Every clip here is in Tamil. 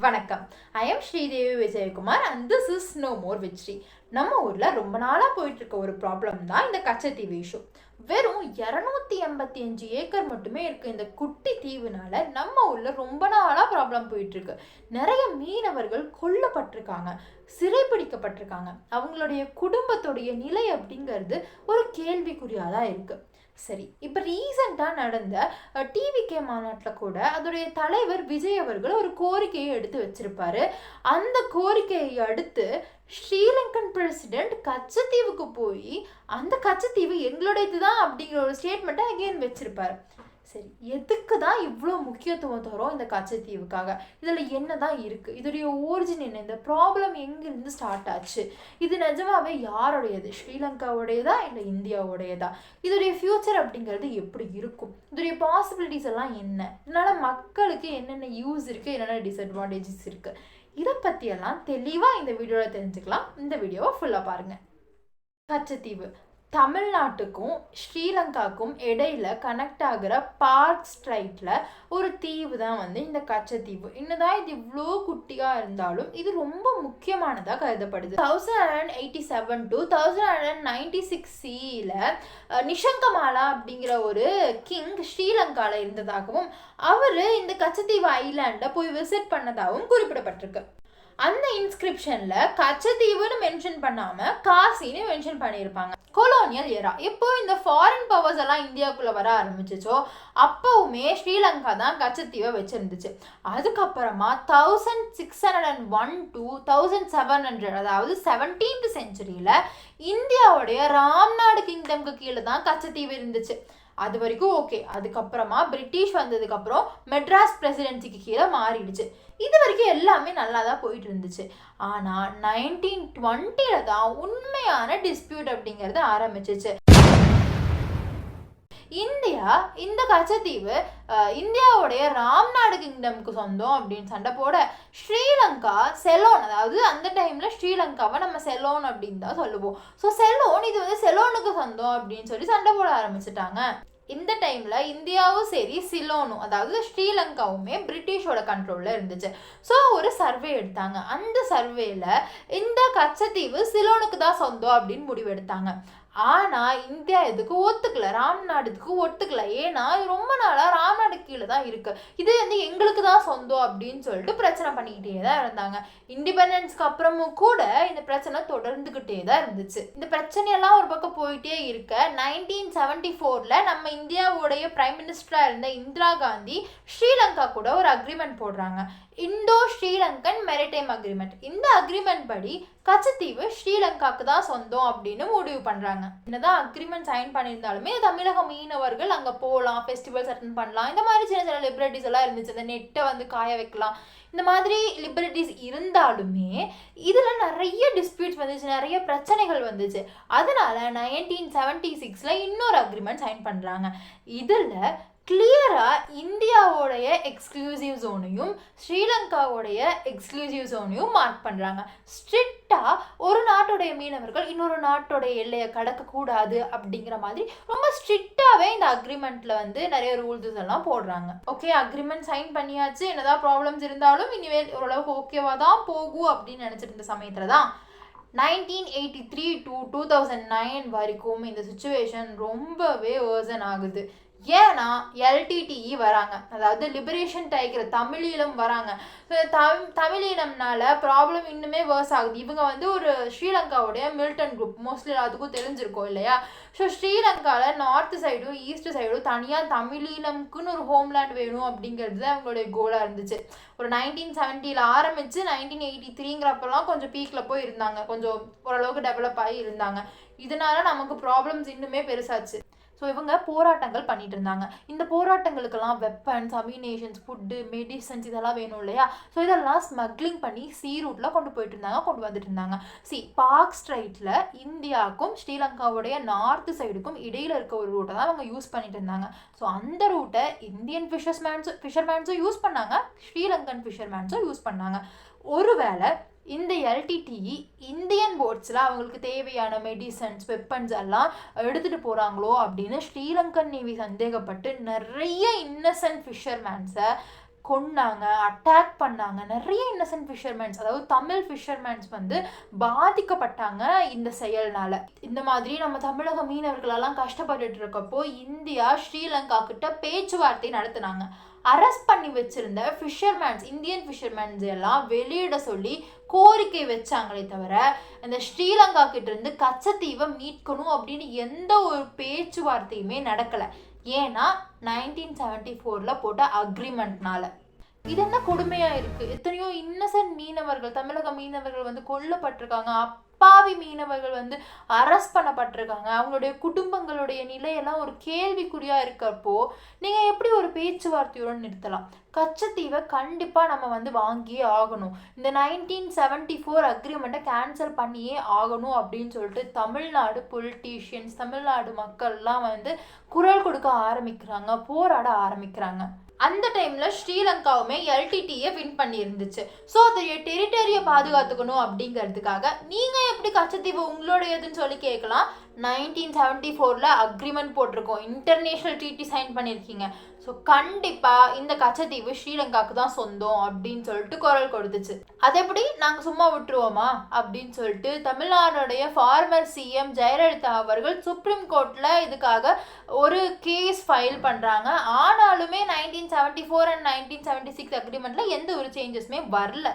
வணக்கம். I am Sridevi Vijayakumar and this is no more with Sri. நம்ம ஊரில் ரொம்ப நாளாக போயிட்டு இருக்க ஒரு ப்ராப்ளம் தான் இந்த கச்சத்தீவு இஷ்யூ. வெறும் 285 ஏக்கர் மட்டுமே இருக்கு இந்த குட்டி தீவுனால நம்ம ஊரில் ரொம்ப நாளாக ப்ராப்ளம் போயிட்டு இருக்கு. நிறைய மீனவர்கள் கொல்லப்பட்டிருக்காங்க, சிறைப்பிடிக்கப்பட்டிருக்காங்க. அவங்களுடைய குடும்பத்துடைய நிலை அப்படிங்கிறது ஒரு கேள்விக்குறியாக தான் இருக்கு. சரி, இப்போ ரீசெண்டாக நடந்த டிவிகே மாநாட்டில் கூட அதோடைய தலைவர் விஜய் அவர்கள் ஒரு கோரிக்கையை எடுத்து வச்சிருப்பாரு. அந்த கோரிக்கையை அடுத்து ஸ்ரீலங்கன் பிரசிடென்ட் கச்சத்தீவுக்கு போய் அந்த கச்சத்தீவு எங்களுடையது தான் அப்படிங்கிற ஒரு ஸ்டேட்மெண்ட்டை அகெயின் வச்சிருப்பாரு. சரி, எதுக்கு தான் இவ்வளோ முக்கியத்துவம் தரோம் இந்த கச்சத்தீவுக்காக? இதில் என்ன தான் இருக்குது? இதோடைய ஓரிஜின் என்ன? இந்த ப்ராப்ளம் எங்கேருந்து ஸ்டார்ட் ஆச்சு? இது நிஜமாவே யாருடையது? ஸ்ரீலங்காவுடையதா இல்லை இந்தியாவுடையதா? இதோடைய ஃப்யூச்சர் அப்படிங்கிறது எப்படி இருக்கும்? இதோடைய பாசிபிலிட்டிஸ் எல்லாம் என்ன? இதனால் மக்களுக்கு என்னென்ன யூஸ் இருக்குது, என்னென்ன டிஸ்அட்வான்டேஜஸ் இருக்குது? இதை பற்றியெல்லாம் தெளிவாக இந்த வீடியோவில் தெரிஞ்சுக்கலாம். இந்த வீடியோவை ஃபுல்லாக பாருங்கள். கச்சத்தீவு தமிழ்நாட்டுக்கும் ஸ்ரீலங்காவுக்கும் இடையில கனெக்ட் ஆகிற பார்க் ஸ்ட்ரைட்ல ஒரு தீவு தான் இந்த கச்சத்தீவு. என்னதான் இது இவ்வளோ குட்டியா இருந்தாலும் இது ரொம்ப முக்கியமானதா கருதப்படுது. 1087 to 1096 CEல நிஷங்கமாலா அப்படிங்கிற ஒரு கிங் ஸ்ரீலங்கால இருந்ததாகவும் அவரு இந்த கச்சத்தீவு ஐலாண்டை போய் விசிட் பண்ணதாகவும் குறிப்பிடப்பட்டிருக்கு. அந்த இன்ஸ்கிரிப்ஷன்ல கச்சத்தீவுன்னு மென்ஷன் பண்ணாம காசின்னு மென்ஷன் பண்ணியிருப்பாங்க. கொலோனியல் ஏரா, இப்போ இந்த ஃபாரின் பவர்ஸ் எல்லாம் இந்தியாவுக்குள்ள வர ஆரம்பிச்சிச்சோ அப்பவுமே ஸ்ரீலங்கா தான் கச்சத்தீவை வச்சிருந்துச்சு. அதுக்கப்புறமா 1601 to 1700, அதாவது 17th செஞ்சுரியில இந்தியாவுடைய ராம்நாடு கிங்டம்க்கு கீழே தான் கச்சத்தீவு இருந்துச்சு. அது வரைக்கும் ஓகே. அதுக்கப்புறமா பிரிட்டிஷ் வந்ததுக்கப்புறம் மெட்ராஸ் பிரசிடென்சிக்கு கீழே மாறிடுச்சு. இது வரைக்கும் எல்லாமே நல்லா தான் போயிட்டு இருந்துச்சு. ஆனால் 1920 தான் உண்மையான டிஸ்பியூட் அப்படிங்கிறது ஆரம்பிச்சிச்சு. இந்தியா இந்த கச்சத்தீவு இந்தியாவுடைய ராம்நாடு கிங்டம்க்கு சொந்தம் அப்படின்னு சண்டை போட ஸ்ரீலங்கா செலோன், அதாவது அந்த டைம்ல ஸ்ரீலங்காவை நம்ம செலோன் அப்படின்னு தான் சொல்லுவோம். ஸோ செலோன் இது செலோனுக்கு சொந்தம் அப்படின்னு சொல்லி சண்டை போட ஆரம்பிச்சுட்டாங்க. இந்த டைம்ல இந்தியாவும் சரி சிலோனும், அதாவது ஸ்ரீலங்காவுமே பிரிட்டிஷோட கண்ட்ரோல்ல இருந்துச்சு. ஸோ ஒரு சர்வே எடுத்தாங்க. அந்த சர்வேல இந்த கச்சத்தீவு சிலோனுக்கு தான் சொந்தம் அப்படின்னு முடிவு எடுத்தாங்க. ஆனா இந்தியா இதுக்கு ஒத்துக்கல, ராம்நாடுக்கு ஒத்துக்கல. ஏன்னா ரொம்ப நாளா ராம்நாடு கீழே தான் இருக்கு, இது எங்களுக்கு தான் சொந்தம் அப்படின்னு சொல்லிட்டு பிரச்சனை பண்ணிக்கிட்டே தான் இருந்தாங்க. இண்டிபெண்டன்ஸ்க்கு அப்புறமும் கூட இந்த பிரச்சனை தொடர்ந்துகிட்டே தான் இருந்துச்சு. இந்த பிரச்சனையெல்லாம் ஒரு பக்கம் போயிட்டே இருக்க 1974ல நம்ம இந்தியாவுடைய பிரைம் மினிஸ்டரா இருந்த இந்திரா காந்தி ஸ்ரீலங்கா கூட ஒரு அக்ரிமெண்ட் போடுறாங்க, இந்தோ ஸ்ரீலங்கன் மெரிடைம் அக்ரிமெண்ட். இந்த அக்ரிமெண்ட் படி கச்சத்தீவு ஸ்ரீலங்காக்கு தான் சொந்தம் அப்படின்னு முடிவு பண்றாங்க. என்னதான் அக்ரிமெண்ட் சைன் பண்ணியிருந்தாலுமே தமிழக மீனவர்கள் அங்க போகலாம், ஃபெஸ்டிவல்ஸ் அட்டென்ட் பண்ணலாம், இந்த மாதிரி சின்ன சின்ன லிபரேட்டிஸ் எல்லாம் இருந்துச்சு. அந்த நெட்டை காய வைக்கலாம், இந்த மாதிரி லிபரேட்டிஸ் இருந்தாலுமே இதுல நிறைய டிஸ்பியூட்ஸ் வந்துச்சு, நிறைய பிரச்சனைகள் வந்துச்சு. அதனால 1976ல இன்னொரு அக்ரிமெண்ட் சைன் பண்றாங்க. இதுல கிளியரா இந்தியாவோடைய எக்ஸ்க்ளூசிவ் ஜோனையும் ஸ்ரீலங்காவோடைய எக்ஸ்க்ளூசிவ் ஜோனையும் மார்க் பண்றாங்க. ஸ்ட்ரிக்டா ஒரு நாட்டுடைய மீனவர்கள் இன்னொரு நாட்டுடைய எல்லையை கடக்கக்கூடாது அப்படிங்கிற மாதிரி ரொம்ப ஸ்ட்ரிக்டாவே இந்த அக்ரிமெண்ட்ல நிறைய ரூல்ஸ் எல்லாம் போடுறாங்க. ஓகே, அக்ரிமெண்ட் சைன் பண்ணியாச்சு, என்னதான் ப்ராப்ளம்ஸ் இருந்தாலும் இனிமேல் ஓரளவுக்கு ஓகேவா தான் போகும் அப்படின்னு நினைச்சிட்டு இருந்த சமயத்துல தான் 1983 to 2009 வரைக்கும் இந்த சுச்சுவேஷன் ரொம்பவே வேர்சன் ஆகுது. ஏன்னா எல்டிடிஇ வராங்க, அதாவது லிபரேஷன் டைகர் தமிழீழம் வராங்க. தமிழீழம்னால ப்ராப்ளம் இன்னுமே வேர்ஸ் ஆகுது. இவங்க ஒரு ஸ்ரீலங்காவுடைய மிலிட்டன் குரூப், மோஸ்ட்லி அதுக்கும் தெரிஞ்சிருக்கும் இல்லையா? ஸோ ஸ்ரீலங்காவில் நார்த் சைடும் ஈஸ்ட் சைடும் தனியாக தமிழீழம்க்குன்னு ஒரு ஹோம்லேண்ட் வேணும் அப்படிங்கிறது தான் அவங்களுடைய கோலாக இருந்துச்சு. ஒரு 1970ல் ஆரம்பித்து 1983ங்கிறப்பெல்லாம் கொஞ்சம் பீக்கில் போய் இருந்தாங்க, கொஞ்சம் ஓரளவுக்கு டெவலப் ஆகி இருந்தாங்க. இதனால நமக்கு ப்ராப்ளம்ஸ் இன்னுமே பெருசாச்சு. ஸோ இவங்க போராட்டங்கள் பண்ணிட்டு இருந்தாங்க. இந்த போராட்டங்களுக்கெல்லாம் வெப்பன்ஸ், அமினேஷன்ஸ், ஃபுட்டு, மெடிசன்ஸ் இதெல்லாம் வேணும் இல்லையா? ஸோ இதெல்லாம் ஸ்மக்லிங் பண்ணி சீ ரூட்டில் கொண்டு போயிட்டு இருந்தாங்க, கொண்டு வந்துட்டு இருந்தாங்க. பார்க் ஸ்ட்ரைட்டில் இந்தியாவுக்கும் ஸ்ரீலங்காவுடைய நார்த் சைடுக்கும் இடையில இருக்க ஒரு ரூட்டை தான் அவங்க யூஸ் பண்ணிட்டு இருந்தாங்க. ஸோ அந்த ரூட்டை இந்தியன் ஃபிஷர்மேன்ஸும் யூஸ் பண்ணாங்க, ஸ்ரீலங்கன் ஃபிஷர்மேன்ஸும் யூஸ் பண்ணாங்க. ஒருவேளை இந்த எல்டிடிஇ இந்தியன் போட்ஸில் அவங்களுக்கு தேவையான மெடிசன்ஸ், வெப்பன்ஸ் எல்லாம் எடுத்துகிட்டு போகிறாங்களோ அப்படின்னு ஸ்ரீலங்கன் நேவி சந்தேகப்பட்டு நிறைய இன்னசென்ட் ஃபிஷர்மேன்ஸை கொன்னாங்க, அட்டாக் பண்ணாங்க. நிறைய இன்னசென்ட் ஃபிஷர்மேன்ஸ், அதாவது தமிழ் ஃபிஷர்மேன்ஸ் வந்து பாதிக்கப்பட்டாங்க இந்த செயல்னால. இந்த மாதிரி நம்ம தமிழக மீனவர்களெல்லாம் கஷ்டப்பட்டுட்டு இருக்கப்போ இந்தியா ஸ்ரீலங்கா கிட்ட பேச்சுவார்த்தை நடத்தினாங்க. அரெஸ்ட் பண்ணி வச்சிருந்த ஃபிஷர்மேன்ஸ், இந்தியன் ஃபிஷர்மேன்ஸ் எல்லாம் வெளியிட சொல்லி கோரிக்கை வச்சாங்களே தவிர இந்த ஸ்ரீலங்கா கிட்ட இருந்து கச்சத்தீவை மீட்கணும் அப்படின்னு எந்த ஒரு பேச்சுவார்த்தையுமே நடக்கலை. ஏன்னா 1974 போட்ட அக்ரிமெண்ட்னால. இது என்ன கொடுமையா இருக்கு. எத்தனையோ இன்னசென்ட் மீனவர்கள், தமிழக மீனவர்கள் வந்து கொல்லப்பட்டிருக்காங்க, அப்பாவி மீனவர்கள் வந்து அரெஸ்ட் பண்ணப்பட்டிருக்காங்க. அவங்களுடைய குடும்பங்களுடைய நிலையெல்லாம் ஒரு கேள்விக்குறியா இருக்கப்போ நீங்க எப்படி ஒரு பேச்சுவார்த்தையுடன் நிறுத்தலாம்? கச்சத்தீவை கண்டிப்பா நம்ம வந்து வாங்கியே ஆகணும், இந்த 1974 அக்ரிமெண்ட்டை கேன்சல் பண்ணியே ஆகணும் அப்படின்னு சொல்லிட்டு தமிழ்நாடு பொலிட்டீஷியன்ஸ், தமிழ்நாடு மக்கள்லாம் வந்து குரல் கொடுக்க ஆரம்பிக்கிறாங்க, போராட ஆரம்பிக்கிறாங்க. அந்த டைம்ல ஸ்ரீலங்காவுமே எல்டிடியை வின் பண்ணி இருந்துச்சு. ஸோ அதோடைய டெரிட்டரியை பாதுகாத்துக்கணும் அப்படிங்கிறதுக்காக நீங்க எப்படி கச்சத்தீவு உங்களுடையதுன்னு சொல்லி கேட்கலாம். 1974 அக்ரிமெண்ட் போட்டிருக்கோம், இன்டர்நேஷனல் ட்ரீட்டி சைன் பண்ணியிருக்கீங்க. ஸோ கண்டிப்பா இந்த கச்சத்தீவு ஸ்ரீலங்காவுக்கு தான் சொந்தம் அப்படின்னு சொல்லிட்டு குரல் கொடுத்துச்சு. அது எப்படி நாங்கள் சும்மா விட்டுருவோமா அப்படின்னு சொல்லிட்டு தமிழ்நாடுடைய ஃபார்மர் சிஎம் ஜெயலலிதா அவர்கள் சுப்ரீம் கோர்ட்ல இதுக்காக ஒரு கேஸ் ஃபைல் பண்றாங்க. ஆனாலுமே 1974 and 1976 அக்ரிமெண்ட்ல எந்த ஒரு சேஞ்சஸுமே வரல.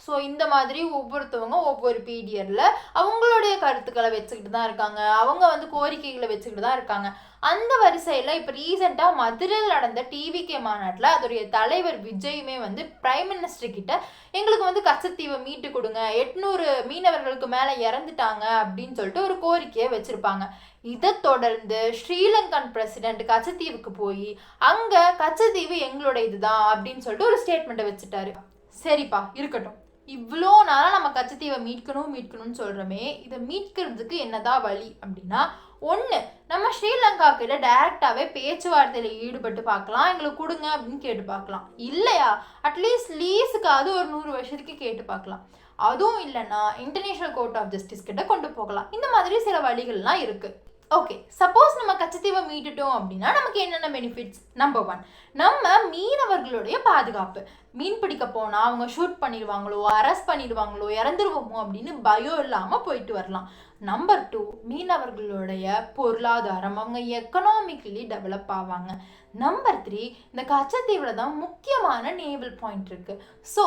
ஸோ இந்த மாதிரி ஒவ்வொருத்தவங்க ஒவ்வொரு பீரியட்ல அவங்களுடைய கருத்துக்களை வச்சுக்கிட்டு தான் இருக்காங்க, அவங்க வந்து கோரிக்கைகளை வச்சுக்கிட்டு தான் இருக்காங்க. அந்த வரிசையில் இப்போ ரீசெண்டாக மதுரையில் நடந்த டிவிகே மாநாட்டில் அதோடைய தலைவர் விஜயுமே வந்து பிரைம் மினிஸ்டர் கிட்ட எங்களுக்கு வந்து கச்சத்தீவை மீட்டு கொடுங்க, 800 மீனவர்களுக்கு மேலே இறந்துட்டாங்க அப்படின்னு சொல்லிட்டு ஒரு கோரிக்கையை வச்சிருப்பாங்க. இதை தொடர்ந்து ஸ்ரீலங்கன் பிரசிடென்ட் கச்சத்தீவுக்கு போய் அங்கே கச்சத்தீவு எங்களோட இதுதான் அப்படின்னு சொல்லிட்டு ஒரு ஸ்டேட்மெண்ட்டை வச்சுட்டாரு. சரிப்பா இருக்கட்டும், இவ்வளோ நாளாக நம்ம கச்சத்தீவை மீட்கணும்னு சொல்கிறோமே, இதை மீட்கிறதுக்கு என்னதான் வழி அப்படின்னா, ஒன்று நம்ம ஸ்ரீலங்கா கிட்ட டைரக்டாகவே பேச்சுவார்த்தையில் ஈடுபட்டு பார்க்கலாம், எங்களுக்கு கொடுங்க அப்படின்னு கேட்டு பார்க்கலாம். இல்லையா அட்லீஸ்ட் லீஸுக்காவது ஒரு 100 வருஷத்துக்கு கேட்டு பார்க்கலாம். அதுவும் இல்லைன்னா இன்டர்நேஷனல் கோர்ட் ஆஃப் ஜஸ்டிஸ் கிட்ட கொண்டு போகலாம். இந்த மாதிரி சில வழிகள்லாம் இருக்குது. ஓகே, சப்போஸ் நம்ம கச்சத்தீவை மீட்டுட்டோம் அப்படின்னா நமக்கு என்னென்ன பெனிஃபிட்ஸ்? நம்பர் 1, நம்ம மீனவர்களுடைய பாதுகாப்பு. மீன் பிடிக்க போனால் அவங்க ஷூட் பண்ணிடுவாங்களோ, அரெஸ்ட் பண்ணிடுவாங்களோ, இறந்துருவோமோ அப்படின்னு பயம் இல்லாமல் போயிட்டு வரலாம். நம்பர் 2, மீனவர்களுடைய பொருளாதாரம், அவங்க எக்கனாமிக்கலி டெவலப் ஆவாங்க. நம்பர் 3, இந்த கச்சத்தீவில் தான் முக்கியமான நேவல் பாயிண்ட் இருக்குது. ஸோ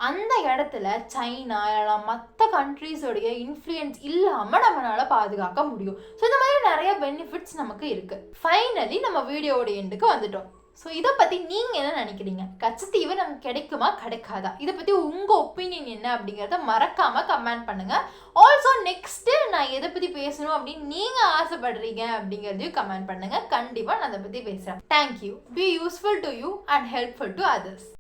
அந்த இடத்துல சைனா எல்லாம் மற்ற கண்ட்ரீஸோடைய இன்ஃப்ளூயன்ஸ் இல்லாமல் நம்மளால் பாதுகாக்க முடியும். ஸோ இந்த மாதிரி நிறைய பெனிஃபிட்ஸ் நமக்கு இருக்குது. ஃபைனலி நம்ம வீடியோவோட எண்டுக்கு வந்துட்டோம். ஸோ இதை பற்றி நீங்கள் என்ன நினைக்கிறீங்க? கச்சத்தீவு நமக்கு கிடைக்குமா கிடைக்காதா? இதை பற்றி உங்கள் ஒப்பீனியன் என்ன அப்படிங்கிறத மறக்காமல் கமெண்ட் பண்ணுங்கள். ஆல்சோ நெக்ஸ்ட்டு நான் எதை பற்றி பேசணும் அப்படின்னு நீங்கள் ஆசைப்படுறீங்க அப்படிங்கிறதையும் கமெண்ட் பண்ணுங்கள். கண்டிப்பாக நான் அதை பற்றி பேசுகிறேன். Thank you. Be useful to you and helpful to others.